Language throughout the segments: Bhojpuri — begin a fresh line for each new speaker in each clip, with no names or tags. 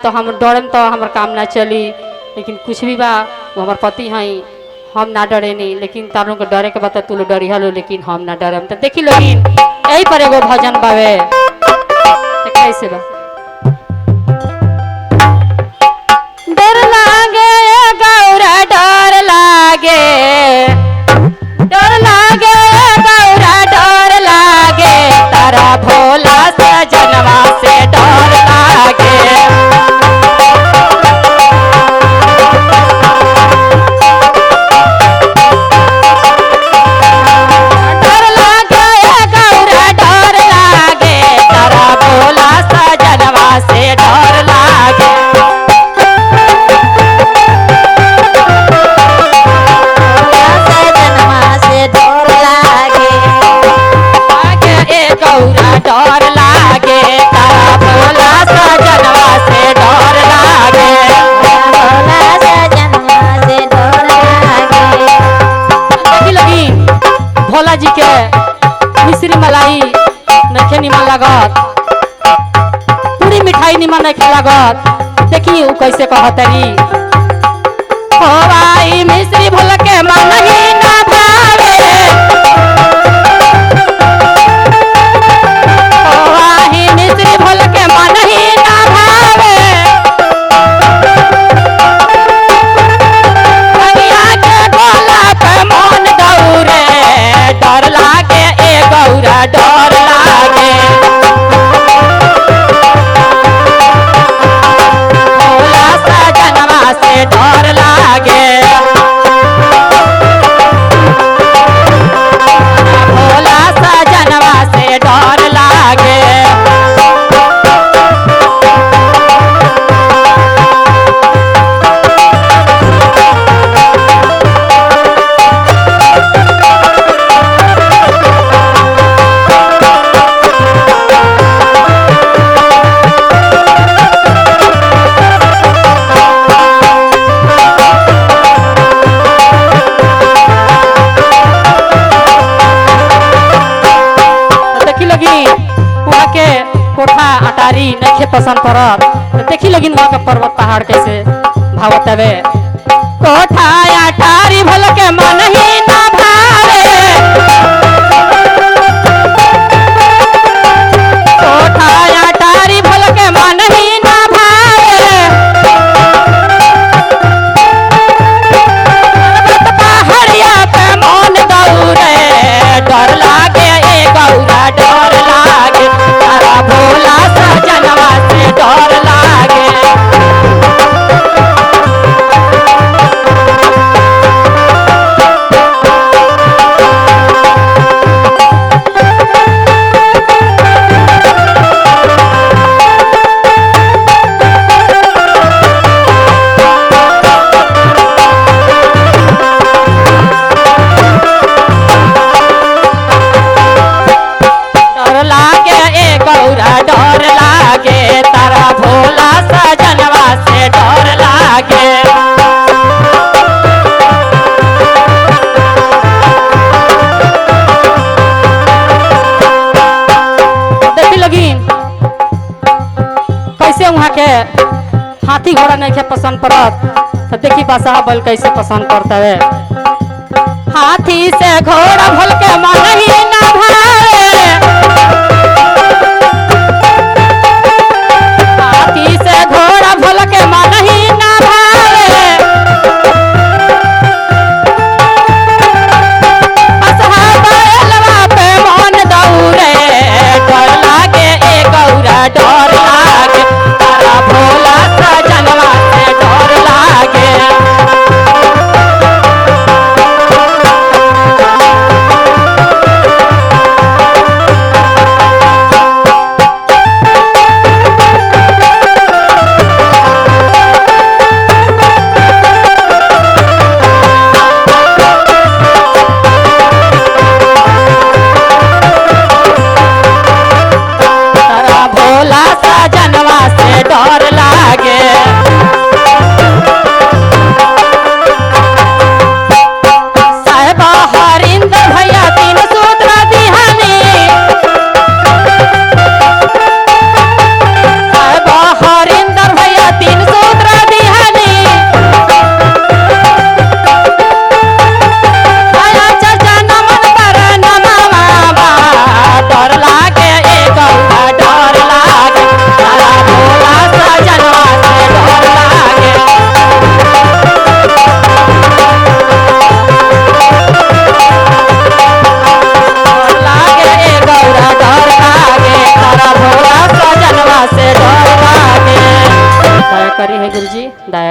तो हम डरम तो हमार काम ना चली। लेकिन कुछ भी बा वो हमार पति हैं, हम ना डरे नहीं। लेकिन तारों के डरे के बता तू लोग डरी हलो, लेकिन हम ना डरम। तो देखी लोगिन यही पर एगो भजन बावे तो कैसे बा। डर लागे गौरा डर लागे, डर लागे गौरा डर लागे, तारा भोला सजनवा से डर लागे। भोला जी के मिश्री मलाई नखे निमन लागत, पूरी मिठाई निमन नखे लागत। देखी उ कैसे कहतरी, हो भाई मिश्री भोला के मन ही ना भावे, हो भाई मिश्री भोला के मन ही ना भावे। भैया के भोला पे मन दौरे, डर लागे ए गौरा डर लागे। भोला सजनवा से डर लागे, भोला सजनवा से डर लागे। कोठा अटारी नखे पसंद पड़त तो देखी लगिन वहाँ का पर्वत पहाड़ कैसे भावत हवे। कोठा अटारी भल के मन ही ना भावे, कोठा अटारी भल के मन ही ना भावे। पहाड़िया पे मन दौरे, डर लागे ए गौरा डर लागे, तारा भोला सजनवा से डर लागे। डर लागे ए गौरा डर लागे, तारा भोला सजनवा से डर लागे। देखी लगिन कैसे वहाँ के हाथी घोड़ा नहीं के पसंद पड़त तो देखी बादशाह बल कैसे पसंद करता है। हाथी से घोड़ा भल के मन ही ना भावे, हाथी से घोड़ा भल के मन ही ना भावे। बसहा बैलवा पे मन दौरे, डर लागे ए गौरा डर लागे, तारा भोला सजनवा से डर लागे।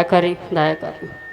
करी दया करी।